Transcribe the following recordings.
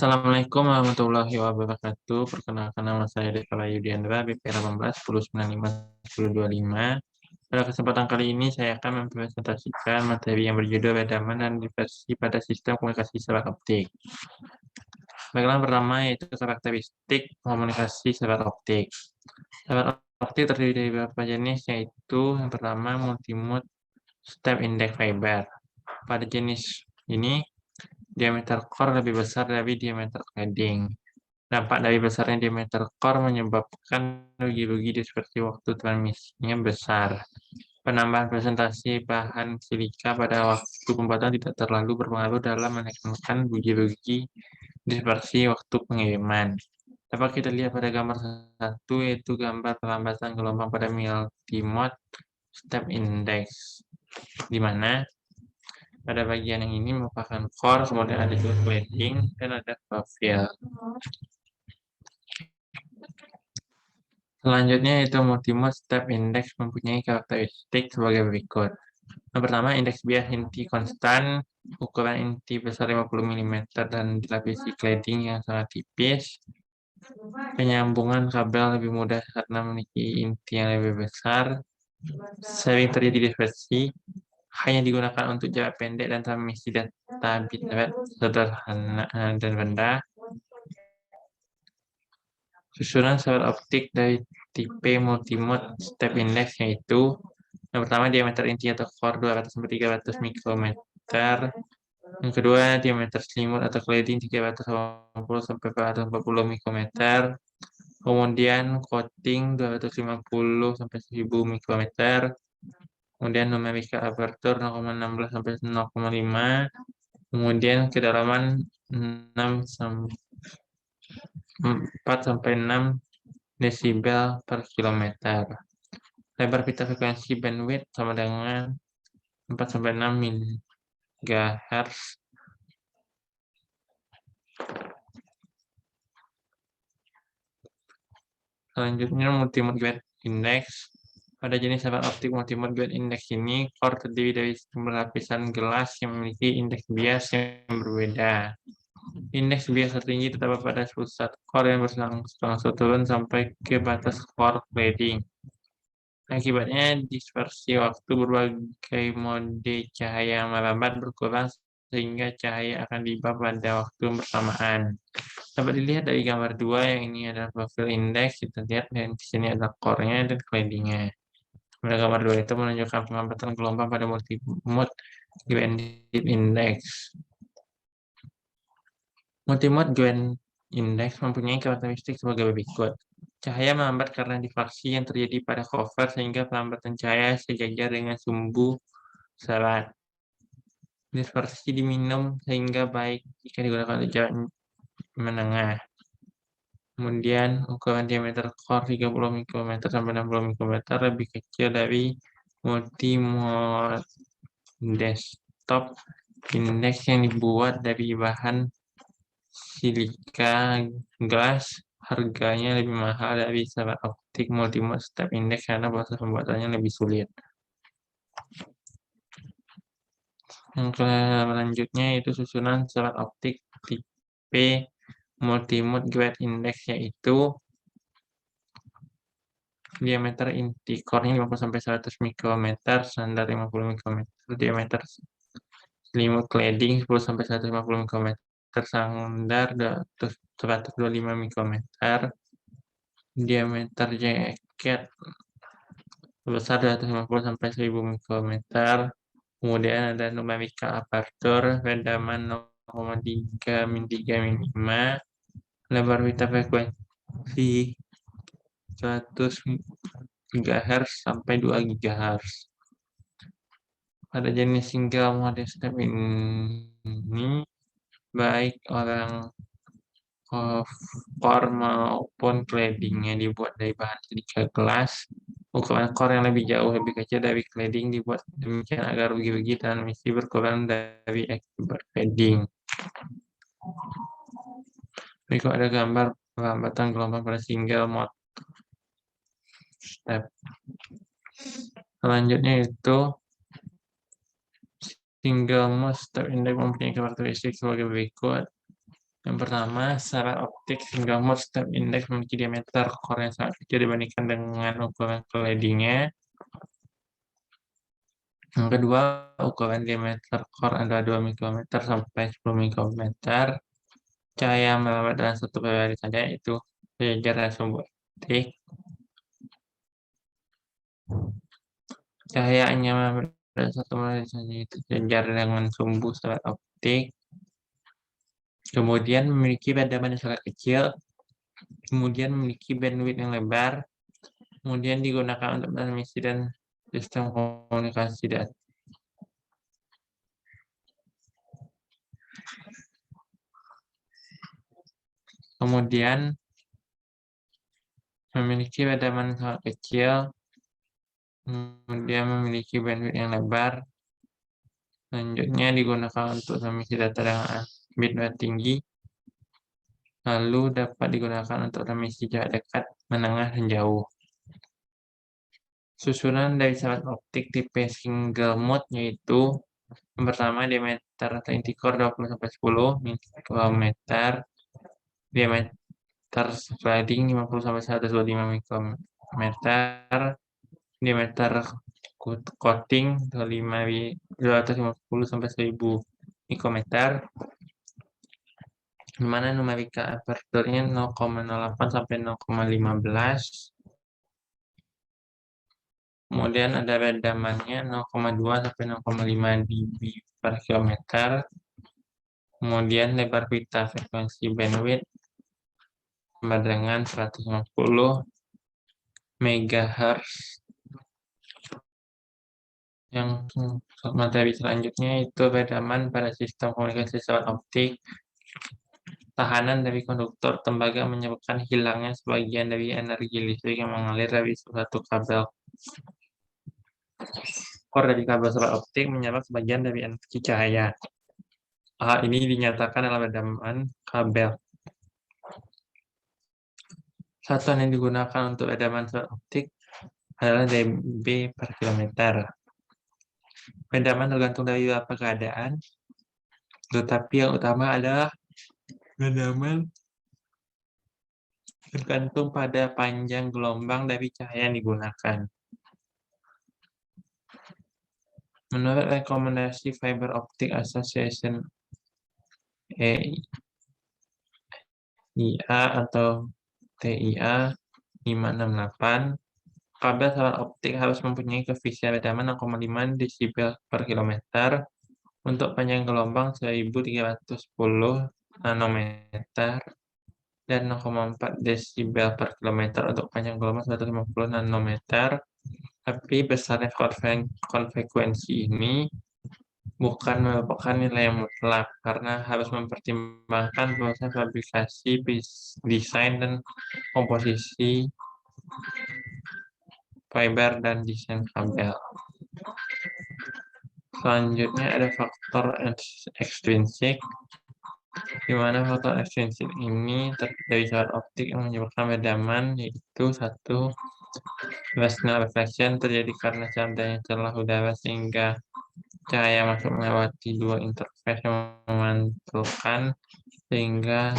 Assalamualaikum warahmatullahi wabarakatuh. Perkenalkan nama saya Deva Yudiandra, BP 18 1095 1025. Pada kesempatan kali ini saya akan mempresentasikan materi yang berjudul Redaman dan Diversi pada Sistem Komunikasi Serat Optik. Baiklah, pertama yaitu karakteristik komunikasi serat optik. Serat optik terdiri dari beberapa jenis, yaitu yang pertama multimode step index fiber. Pada jenis ini diameter core lebih besar dari diameter cladding. Dampak dari besarnya diameter core menyebabkan rugi-rugi dispersi waktu transmisinya besar. Penambahan presentasi bahan silika pada waktu pembuatan tidak terlalu berpengaruh dalam menekankan rugi-rugi dispersi waktu pengiriman. Dapat kita lihat pada gambar 1, yaitu gambar perlambatan gelombang pada multimode step index, di mana pada bagian yang ini merupakan core, kemudian ada juga cladding, dan ada profil. Selanjutnya yaitu multimode step index mempunyai karakteristik sebagai berikut. Yang pertama, indeks bias inti konstan, ukuran inti besar 50 mm dan dilapisi cladding yang sangat tipis. Penyambungan kabel lebih mudah karena memiliki inti yang lebih besar. Sering terjadi dispersi, hanya digunakan untuk jarak pendek dan transmisi data bitrate sederhana dan rendah. Susunan serat optik dari tipe multimode step index yaitu yang pertama diameter inti atau core 200-300 mikrometer. Yang kedua diameter selimut atau cladding 380-440 mikrometer. Kemudian coating 250-1000 mikrometer. Kemudian numerical aperture 0,16-0,5. Kemudian kedalaman 4-6 desibel per kilometer. Lebar pita frekuensi bandwidth sama dengan 4-6 MHz. Selanjutnya multimode gate index. Pada jenis serat optik multimode gate index ini, core terdiri dari sejumlah lapisan gelas yang memiliki indeks bias yang berbeda. Indeks bias tertinggi terdapat pada pusat core yang berangsur turun sampai ke batas core cladding. Akibatnya dispersi waktu berbagai mode cahaya melambat berkurang sehingga cahaya akan tiba pada waktu bersamaan. Dapat dilihat dari gambar 2 yang ini adalah profil indeks, kita lihat dan di sini adalah core-nya dan cladding-nya. Pada gambar 2 itu menunjukkan pengamatan gelombang pada multimode gradient index. Multimode gradient index mempunyai karakteristik sebagai berikut. Cahaya melambat karena difraksi yang terjadi pada cover sehingga pelambatan cahaya sejajar dengan sumbu serat. Dispersi diminum sehingga baik jika digunakan untuk jarak menengah. Kemudian ukuran diameter core 30 mikrometer sampai 60 mikrometer lebih kecil dari multimode desktop index yang dibuat dari bahan silika glass. Harganya lebih mahal dari serat optik multimode step index karena proses pembuatannya lebih sulit. Yang selanjutnya yaitu susunan serat optik tipe multimode gradient index, yaitu diameter inti core-nya 50-100 mikrometer, standar 50 mikrometer, diameter selimut cladding 10-150 mikrometer, standar 125 mikrometer, diameter jaket sebesar 250-1000 mikrometer. Kemudian ada numerical aperture, redaman 0,3 mm, lebar pita frekuensi 100 GHz sampai 2 GHz. Pada jenis single mode step ini, baik orang core maupun cladding-nya dibuat dari bahan silika glass. Ukuran core yang lebih jauh lebih kecil dari cladding dibuat demikian agar rugi-rugi transmisi berkurang dari akibat cladding. Berikut ada gambar pelambatan gelombang pada single mode step. Selanjutnya itu single mode step index mempunyai karakteristik sebagai berikut. Yang pertama, secara optik single mode step index memiliki diameter core yang sangat kecil dibandingkan dengan ukuran cladding-nya. Yang kedua, ukuran diameter core adalah 2 mikrometer sampai 10 mikrometer. Cahaya melambat dalam satu periode saja, itu sejajar sumber optik. Cahayanya melambat dalam satu periode saja, itu sejajar dengan sumbu serat optik. Kemudian memiliki padaman yang sangat kecil. Kemudian memiliki bandwidth yang lebar. Kemudian digunakan untuk transmisi dan sistem komunikasi data. Kemudian memiliki padaman yang sangat kecil, kemudian memiliki bandwidth yang lebar. Selanjutnya digunakan untuk transmisi data dengan bitrate tinggi. Lalu dapat digunakan untuk transmisi jarak dekat, menengah, dan jauh. Susunan dari serat optik tipe single mode yaitu yang pertama diameter inti core 20-10 mikrometer, diameter sliding 50-125 mikrometer, diameter coating 250-1000 mikrometer, di mana numerika aperturnya 0,08 sampai 0,15. Kemudian ada redamannya 0,2 sampai 0,5 dB per kilometer. Kemudian lebar pita frekuensi bandwidth sama dengan 150 MHz. Yang materi selanjutnya itu redaman pada sistem komunikasi serat optik. Tahanan dari konduktor tembaga menyebabkan hilangnya sebagian dari energi listrik yang mengalir dari suatu kabel. Core dari kabel serat optik menyerap sebagian dari energi cahaya. Hal ini dinyatakan dalam redaman kabel. Satuan yang digunakan untuk redaman serat optik adalah dB per kilometer. Redaman tergantung dari beberapa keadaan, tetapi yang utama adalah redaman tergantung pada panjang gelombang dari cahaya yang digunakan. Menurut rekomendasi Fiber Optic Association EIA atau TIA 568, kabel serat optik harus mempunyai koefisien redaman 0,5 desibel per kilometer untuk panjang gelombang 1310 nanometer dan 0,4 desibel per kilometer untuk panjang gelombang 150 nanometer. Tapi besarnya konfrekuensi ini bukan merupakan nilai yang mutlak karena harus mempertimbangkan proses fabrikasi, desain, dan komposisi fiber dan desain kabel. Selanjutnya ada faktor ekstrinsik, di mana faktor ekstrinsik ini dari serat optik yang menyebabkan redaman, yaitu satu, Fresnel reflection terjadi karena cahaya celah udara sehingga cahaya masuk melewati dua interface yang memantulkan, sehingga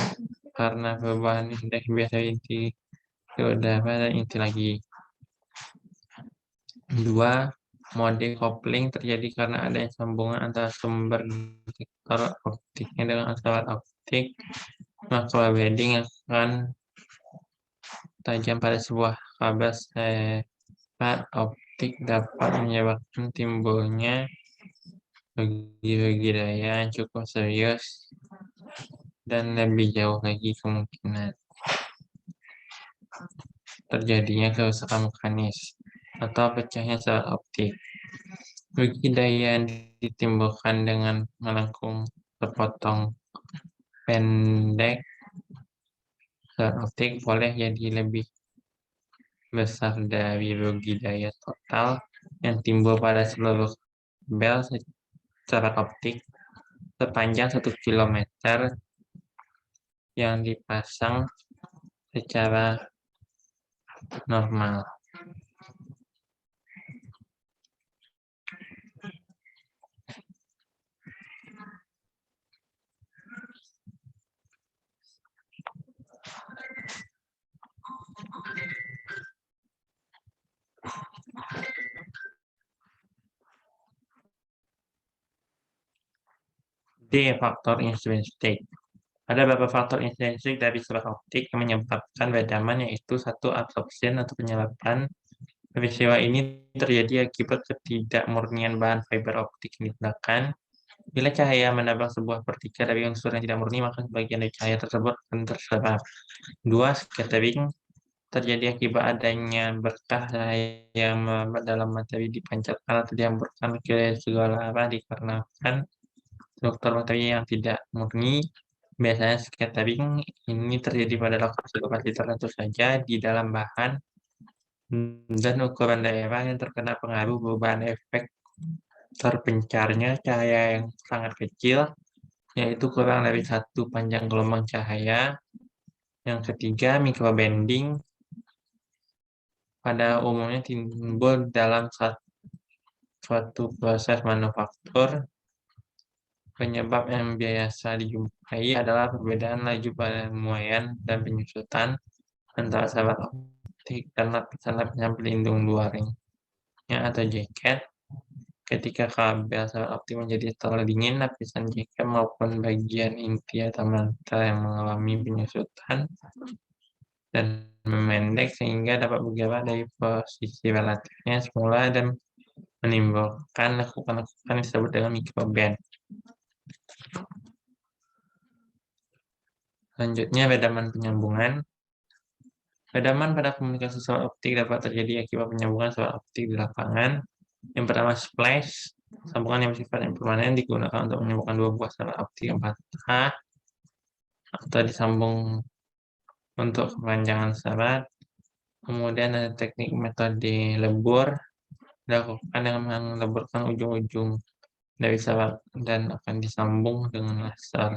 karena perubahan indeks biasa inti ke udara dan inti lagi. Dua, mode coupling terjadi karena adanya sambungan antara sumber detektor optiknya dengan serat optik. Macroblading yang akan tajam pada sebuah kabel serat optik dapat menyebabkan timbulnya bagi daya yang cukup serius dan lebih jauh lagi kemungkinan terjadinya kerusakan mekanis atau pecahnya serat optik. Bagi daya yang ditimbulkan dengan melengkung sepotong pendek, serat optik boleh jadi lebih besar dari rugi daya total yang timbul pada seluruh kabel serat optik sepanjang 1 km yang dipasang secara normal. D. Faktor intrinsik. Ada beberapa faktor intrinsik dari fiber optik yang menyebabkan peredaman, yaitu satu, absorption atau penyerapan. Peristiwa ini terjadi akibat ketidakmurnian bahan fiber optik yang digunakan. Bila cahaya menabrak sebuah partikel dari unsur yang tidak murni, maka sebagian dari cahaya tersebut akan terserap. 2. Scattering terjadi akibat adanya berkah cahaya yang melambat dalam materi dipancarkan atau dihamburkan ke segala arah dikarenakan struktur materi yang tidak murni. Biasanya scattering ini terjadi pada lokasi-lokasi tertentu saja di dalam bahan dan ukuran daerah yang terkena pengaruh perubahan efek terpencarnya cahaya yang sangat kecil, yaitu kurang dari 1 panjang gelombang cahaya. Yang ketiga, microbending pada umumnya timbul dalam suatu proses manufaktur. Penyebab yang biasa dijumpai adalah perbedaan laju pemuaian dan penyusutan antara sabak optik dan lapisan-lapisan pelindung luarnya atau jaket. Ketika kabel sabak optik menjadi terlalu dingin, lapisan jaket maupun bagian inti atau mantel yang mengalami penyusutan dan memendek sehingga dapat bergerak dari posisi relatifnya semula dan menimbulkan lekukan-lekukan yang disebut dengan microband. Selanjutnya, peredaman penyambungan. Peredaman pada komunikasi sabak optik dapat terjadi akibat penyambungan sabak optik di lapangan. Yang pertama, splash. Sambungan yang bersifatnya permanen digunakan untuk menyambungkan dua buah sabak optik yang patah atau disambung untuk kepanjangan sabak. Kemudian ada teknik metode lebur, dilakukan dengan meleburkan ujung-ujung dari sabak dan akan disambung dengan laser.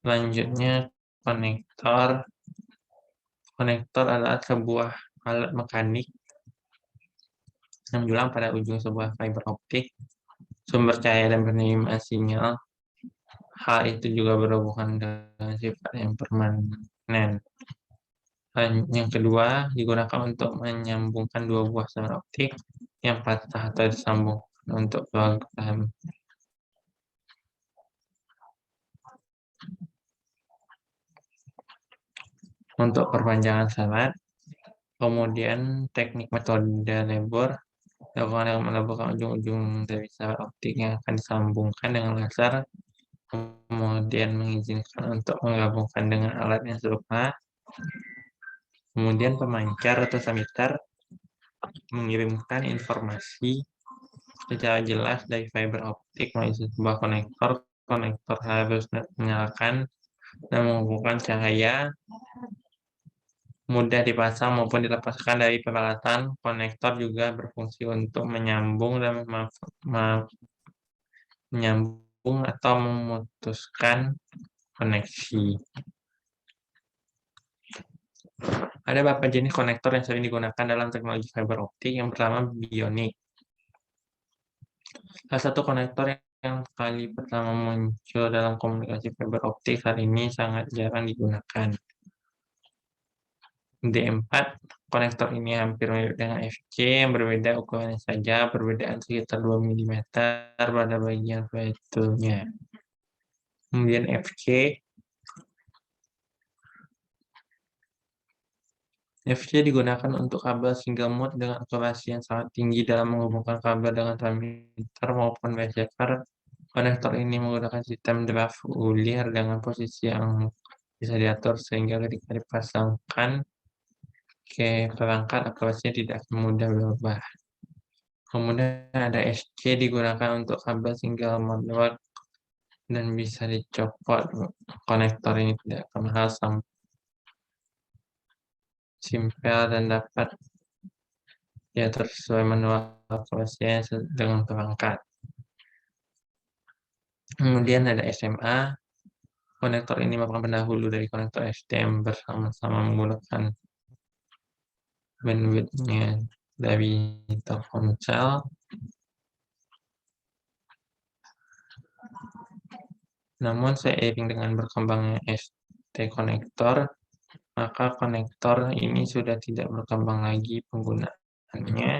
Selanjutnya, konektor. Konektor adalah sebuah alat mekanik yang menjulang pada ujung sebuah fiber optik, sumber cahaya dan penerimaan sinyal. Hal itu juga berhubungan dengan sifat yang permanen. Yang kedua, digunakan untuk menyambungkan dua buah sabak optik yang patah atau disambung untuk program. Untuk perpanjangan sabak, kemudian teknik metode lebur dilakukan dengan meleburkan ujung-ujung dari sabak optik yang akan disambungkan dengan laser, kemudian mengizinkan untuk menggabungkan dengan alat yang serupa. Kemudian pemancar atau transmitter mengirimkan informasi secara jelas dari fiber optik melalui sebuah konektor. Konektor harus menyalakan dan menghubungkan cahaya, mudah dipasang maupun dilepaskan dari peralatan. Konektor juga berfungsi untuk menyambung dan menyambung atau memutuskan koneksi. Ada beberapa jenis konektor yang sering digunakan dalam teknologi fiber optik. Yang pertama, bionic. Salah satu konektor yang kali pertama muncul dalam komunikasi fiber optik saat ini sangat jarang digunakan. D4, konektor ini hampir mirip dengan FC, yang berbeda ukurannya saja, perbedaan sekitar 2 mm pada bagian fiturnya. Kemudian FC. FC digunakan untuk kabel single mode dengan akurasi yang sangat tinggi dalam menghubungkan kabel dengan transmitter maupun receiver. Konektor ini menggunakan sistem draft ulir dengan posisi yang bisa diatur sehingga ketika dipasangkan ke perangkat akurasinya tidak akan mudah berubah. Kemudian ada SC digunakan untuk kabel single mode dan bisa dicopot. Konektor ini tidak akan mahal, simpel dan dapat diatur sesuai manual akurasinya dengan perangkat. Kemudian ada SMA. Konektor ini merupakan pendahulu dari konektor STM bersama-sama menggunakan bandwidth-nya dari Telkomsel. Namun seiring dengan berkembangnya ST konektor, maka konektor ini sudah tidak berkembang lagi penggunaannya.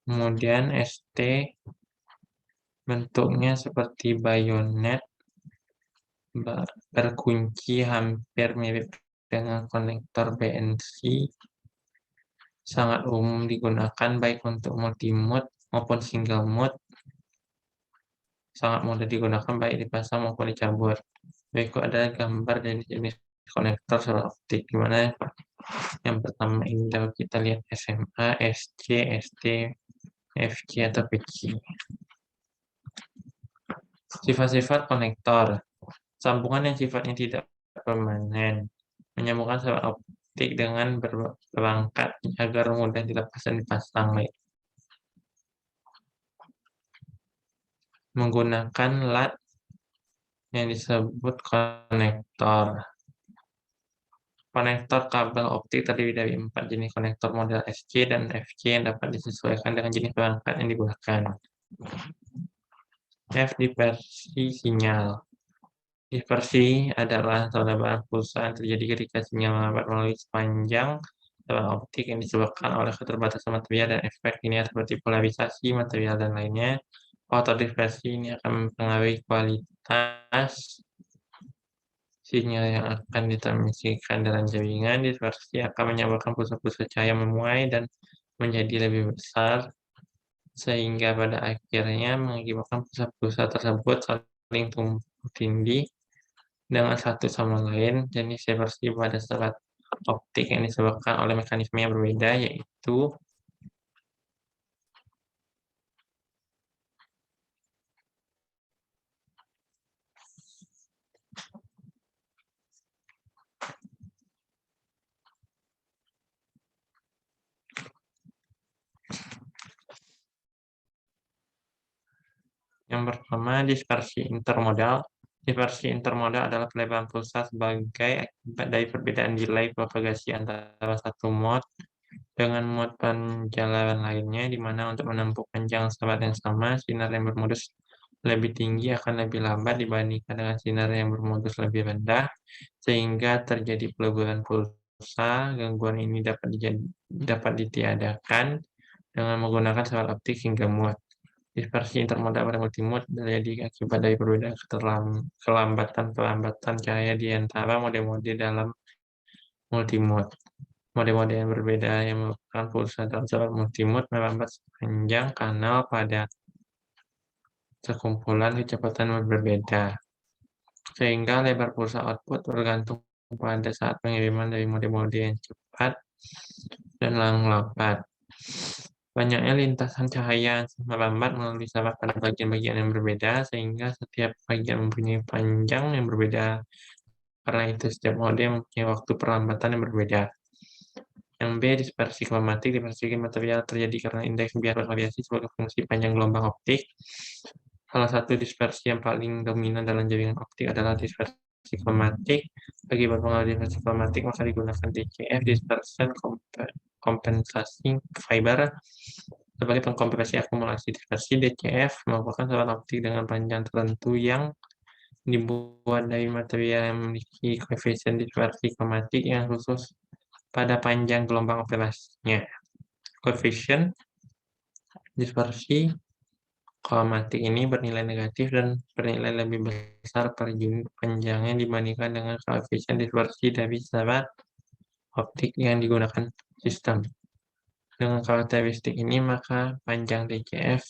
Kemudian ST bentuknya seperti bayonet, berkunci hampir mirip dengan konektor BNC, sangat umum digunakan baik untuk multi-mode maupun single mode, sangat mudah digunakan baik dipasang maupun dicabut. Berikut adalah gambar dari jenis konektor solar optik, di mana yang pertama ini dapat kita lihat SMA, SC, ST, FC atau PC. Sifat-sifat konektor. Sambungan yang sifatnya tidak permanen. Menyambungkan sel optik dengan berangkat agar mudah dilepas dan dipasang. Menggunakan lat yang disebut konektor. Konektor kabel optik terdiri dari 4 jenis konektor model SC dan FC yang dapat disesuaikan dengan jenis perangkat yang digunakan. F. Dispersi sinyal. Dispersi adalah selebaran pulsa yang terjadi ketika sinyal melambat melalui sepanjang saluran optik yang disebabkan oleh keterbatasan material dan efek kimia seperti polarisasi material dan lainnya. Faktor dispersi ini akan mempengaruhi kualitas sinyal yang akan ditransmisikan dalam jaringan. Dispersi akan menyebabkan pulsa-pulsa cahaya memuai dan menjadi lebih besar, sehingga pada akhirnya mengakibatkan pulsa-pulsa tersebut saling tumpang tindih dengan satu sama lain. Jenis dispersi pada serat optik yang disebabkan oleh mekanisme yang berbeda, yaitu yang pertama, dispersi intermodal. Dispersi intermodal adalah pelebaran pulsa sebagai akibat dari perbedaan delay propagasi antara satu mode dengan mode penjalanan lainnya, di mana untuk menempuh panjang serat yang sama, sinar yang bermodus lebih tinggi akan lebih lambat dibandingkan dengan sinar yang bermodus lebih rendah, sehingga terjadi peleburan pulsa. Gangguan ini dapat ditiadakan dengan menggunakan serat optik hingga mode. Dispersi intermodal pada multimode terjadi akibat dari perbedaan kelambatan cahaya di antara mode-mode dalam multimode. Mode-mode yang berbeda yang merupakan pulsa dalam serat multimode melambat sepanjang kanal pada sekumpulan kecepatan berbeda, sehingga lebar pulsa output bergantung pada saat pengiriman dari mode-mode yang cepat dan lambat. Banyaknya lintasan cahaya melambat melalui serat pada bagian-bagian yang berbeda, sehingga setiap bagian mempunyai panjang yang berbeda. Karena itu, setiap mode mempunyai waktu perlambatan yang berbeda. Yang B. Dispersi kromatik. Dispersi material terjadi karena indeks bias bervariasi sebagai fungsi panjang gelombang optik. Salah satu dispersi yang paling dominan dalam jaringan optik adalah dispersi kromatik. Bagi berpengaruh dispersi kromatik, maka digunakan DCF, dispersion compensation fiber, sebagai pengkompresi akumulasi. Dispersi DCF merupakan serat optik dengan panjang tertentu yang dibuat dari material yang memiliki koefisien dispersi kromatik yang khusus pada panjang gelombang operasinya. Koefisien dispersi kromatik ini bernilai negatif dan bernilai lebih besar per unit panjangnya dibandingkan dengan koefisien dispersi dari serat optik yang digunakan sistem. Dengan karakteristik ini, maka panjang DCF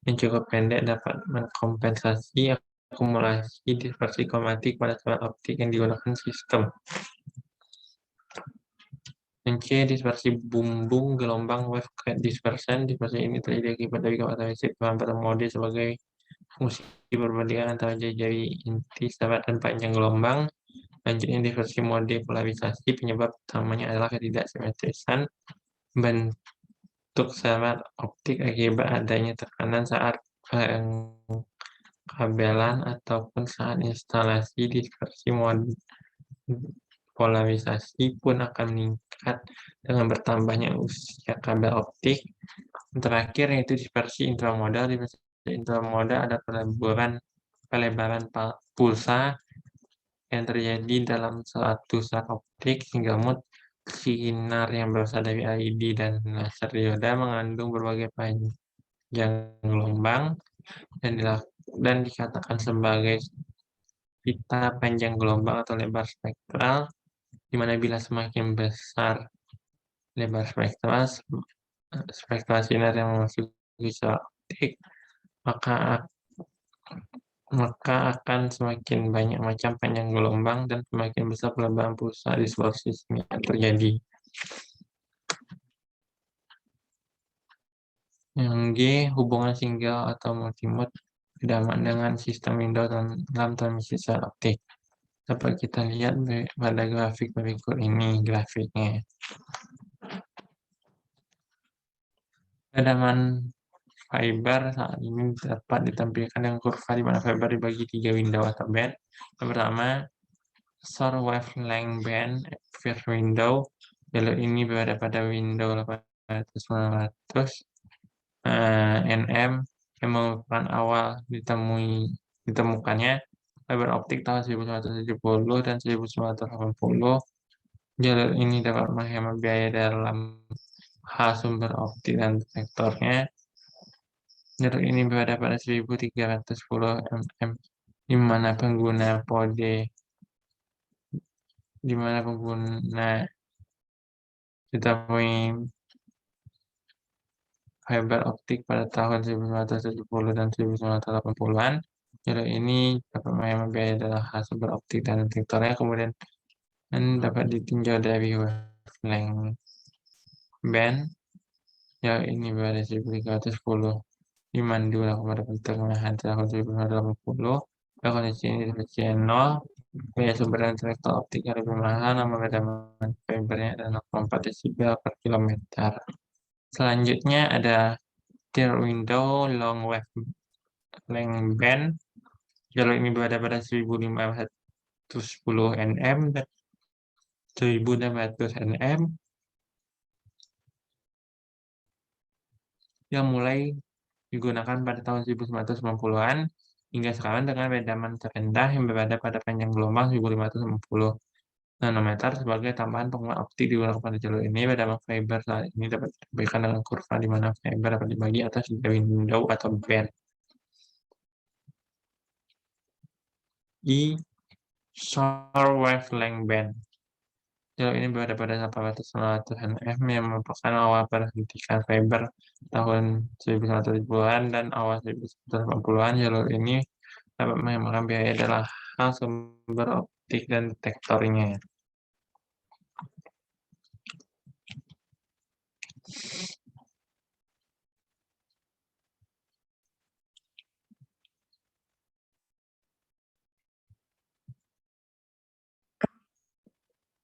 yang cukup pendek dapat mengkompensasi akumulasi dispersi kromatik pada serat optik yang digunakan sistem. Yang C. Dispersi bumbung gelombang wave dispersion. Dispersi ini terjadi akibat dari karakteristik perlambatan mode sebagai fungsi perbandingan antara jari-jari inti serat dan panjang gelombang. Lanjutnya, dispersi mode polarisasi. Penyebab utamanya adalah ketidaksimetrisan bentuk serat optik akibat adanya tekanan saat pengkabelan ataupun saat instalasi. Dispersi mode polarisasi pun akan meningkat dengan bertambahnya usia kabel optik. Yang terakhir yaitu dispersi intramodal. Dispersi intramodal ada pelebaran pulsa yang terjadi dalam satu serat optik hingga mode. Sinar yang berasal dari LED dan laser dioda mengandung berbagai gelombang dan dikatakan sebagai pita panjang gelombang atau lebar spektral, di mana bila semakin besar lebar spektral sinar yang memasuki sel optik, maka akan semakin banyak macam panjang gelombang dan semakin besar pelebaan pulsa di seluruh sistem yang terjadi. Yang G, hubungan single atau multimode berdampak dengan sistem window dalam transmisi sel optik. Dapat kita lihat pada grafik berikut ini grafiknya. Peredaman fiber saat ini dapat ditampilkan dengan kurva di mana fiber dibagi 3 window atau band. Yang pertama, short wavelength band, first window. Jalur ini berada pada window 800-900 nm yang merupakan awal ditemukannya fiber optik tahun 1970 dan 1980. Jalur ini dapat menghemat biaya dalam hal sumber optik dan detektornya. Jalur ini berada pada 1310 mm, di mana pengguna ditemui fiber optik pada tahun 1970 dan 1980-an. Jalur ini dapat menghemat biaya dalam hal sumber optik dan detektornya, kemudian dapat ditinjau dari wavelength band. Jalur ini berada 1310 dimandu pada pertengahan tahun 1980. Pada kondisi ini kondisi 0, biaya sumber dan detektor optik yang lebih mahal, namun peredaman fibernya adalah 64 desibel per kilometer. Selanjutnya ada Tear window long wavelength band. Jalur ini berada pada 1510 nm dan 1600 nm yang mulai digunakan pada tahun 1990-an hingga sekarang dengan peredaman terendah yang berada pada panjang gelombang 1550 nanometer. Sebagai tambahan penguat optik digunakan pada jalur ini, peredaman fiber saat ini dapat ditampilkan dengan kurva di mana fiber dapat dibagi atas 3 window atau band. Di short wavelength band, jalur ini berada pada 800-900 nm yang merupakan awal perhentikan fiber tahun 1970-an dan awal 1980-an. Jalur ini dapat menghemat biaya dalam hal sumber optik dan detektornya.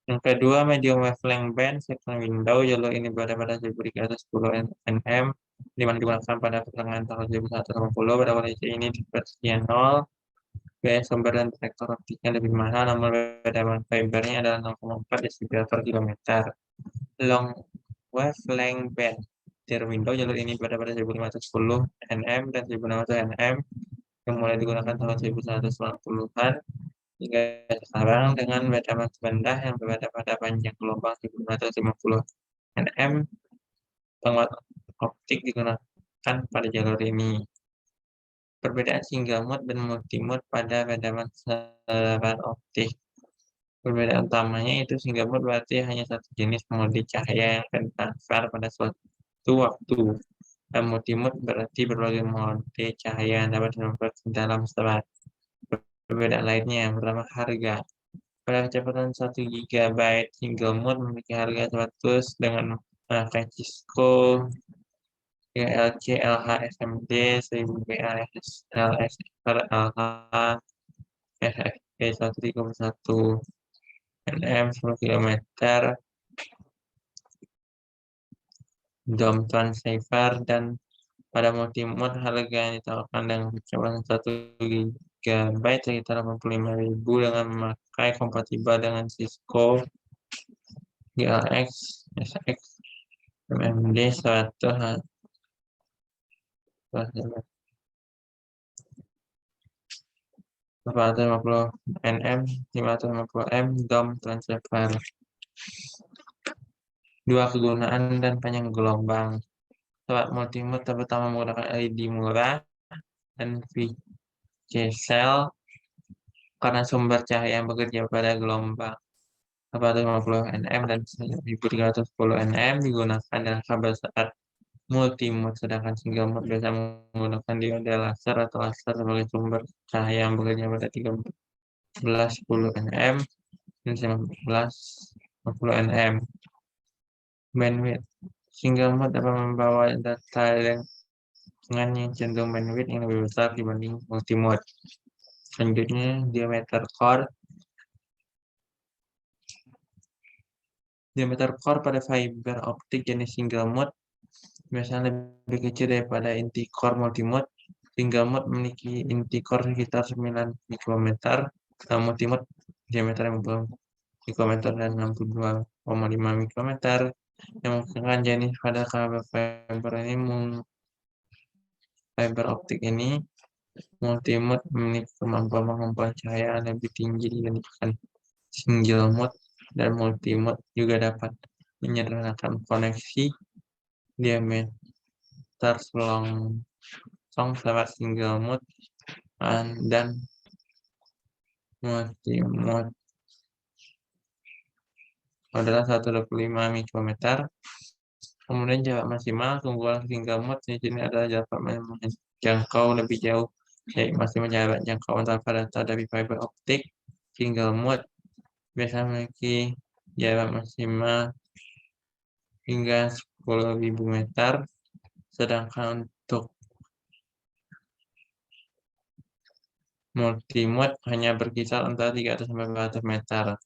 Yang kedua, medium wavelength band, second window. Jalur ini berada pada 1310 nm, di mana digunakan pada pertengahan tahun 1980. Pada kondisi ini di versi 0, biaya sumber dan detektor optiknya lebih mahal, namun peredaman fibernya adalah 0,4 desibel per kilometer. Long wavelength band, third window. Jalur ini berada pada 1510 nm dan 1600 nm, yang mulai digunakan tahun 1990-an hingga sekarang dengan peredaman rendah yang berada pada panjang gelombang 1550 nm. Penguat optik digunakan pada jalur ini. Perbedaan single mode dan multi mode pada peredaman saluran optik. Perbedaan utamanya itu single mode berarti hanya satu jenis mode cahaya yang akan ditransfer pada suatu waktu. Dan multi mode berarti berbagai mode cahaya yang dapat dimanfaatkan dalam setelah. Perbedaan lainnya yang pertama harga. Pada kecepatan 1 GB single mode memiliki harga 100 dengan memakai Cisco LC LH SMD 1000 BAS LS LH FFP 131 nm 10 km dome transceiver. Dan pada multi mode harga yang ditawarkan dengan kecepatan 1 GB sekitar 85.000 dengan memakai kompatibel dengan Cisco GLX SX MMD 100 450 nm 550 m dome transceiver. Dua kegunaan dan panjang gelombang. Pesawat multimode terutama menggunakan LED murah dan VC cell karena sumber cahaya yang bekerja pada gelombang 450 nm dan 1310 nm digunakan dalam kabel saat multimode, sedangkan single mode biasa menggunakan diode laser atau laser sebagai sumber cahaya yang bekerja pada 1310 nm dan 1950 nm. Bandwidth single mode dapat membawa data dengan yang cenderung bandwidth yang lebih besar dibanding multimode. Selanjutnya, diameter core. Diameter core pada fiber optik jenis single mode biasanya lebih kecil daripada inti core multimode. Single mode memiliki inti core sekitar 9 mikrometer, dan multimode diameter 50 mikrometer dan 62,5 mikrometer. Yang memungkinkan jenis pada kabel fiber fiber optik ini multimode memiliki kemampuan pengumpulan cahaya lebih tinggi dibandingkan single mode, dan multimode juga dapat menyederhanakan koneksi diameter selongsong lewat single mode dan multimode adalah 125 mikrometer. Kemudian jarak maksimal keunggulan single mode di sini adalah dapat menjangkau lebih jauh, yaitu maksimal jarak jangkauan tanpa data dari fiber optik. Single mode biasanya memiliki jarak maksimal hingga 10.000 meter, sedangkan untuk multimode hanya berkisar antara 300 sampai 400 meter.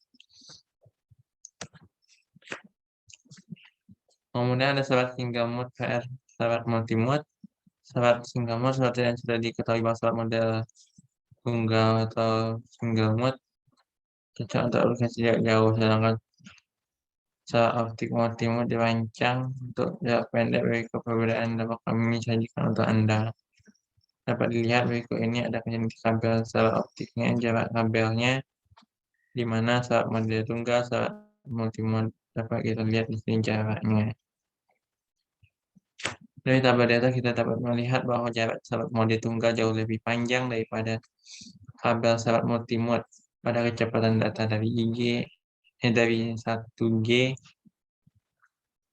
Kemudian ada syarat single mode VR syarat multimode. Syarat single mode seperti yang sudah diketahui bahwa syarat model tunggal atau single mode cocok untuk aplikasi jarak jauh, sedangkan syarat optik multimode dirancang untuk jarak pendek. Berikut perbedaan dapat kami sajikan untuk Anda. Dapat dilihat berikut ini ada jenis kabel syarat optiknya, jarak kabelnya, di mana syarat model tunggal, syarat multimode dapat kita lihat di sini jaraknya. Dari tabel data kita dapat melihat bahwa jarak syarat mode tunggal jauh lebih panjang daripada kabel syarat multimode pada kecepatan data dari 1G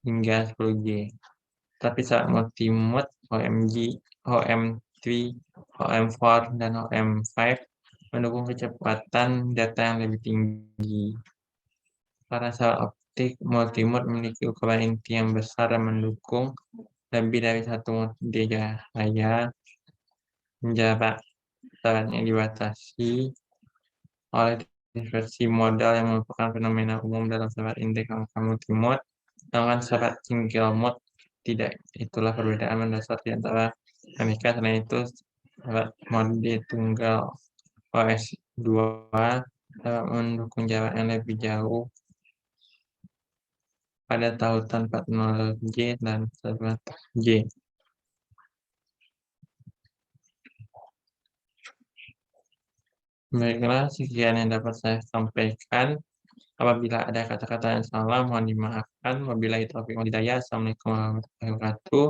hingga 10G. Tapi syarat multimode OM3, OM4, dan OM5 mendukung kecepatan data yang lebih tinggi. Para syarat optik multimode memiliki ukuran inti yang besar dan mendukung lebih dari satu mode cahaya. Jarak yang dibatasi oleh dispersi modal yang merupakan fenomena umum dalam syarat indeks angka multimode, sedangkan syarat single mode tidak. Itulah perbedaan mendasar di antara mereka. Selain itu, syarat mode tunggal OS2 dapat mendukung jarak yang lebih jauh pada tautan 40G dan 100G. Baiklah, sekian yang dapat saya sampaikan. Apabila ada kata-kata yang salah, mohon dimaafkan. Wabillahi taufiq wal hidayah. Assalamualaikum warahmatullahi wabarakatuh.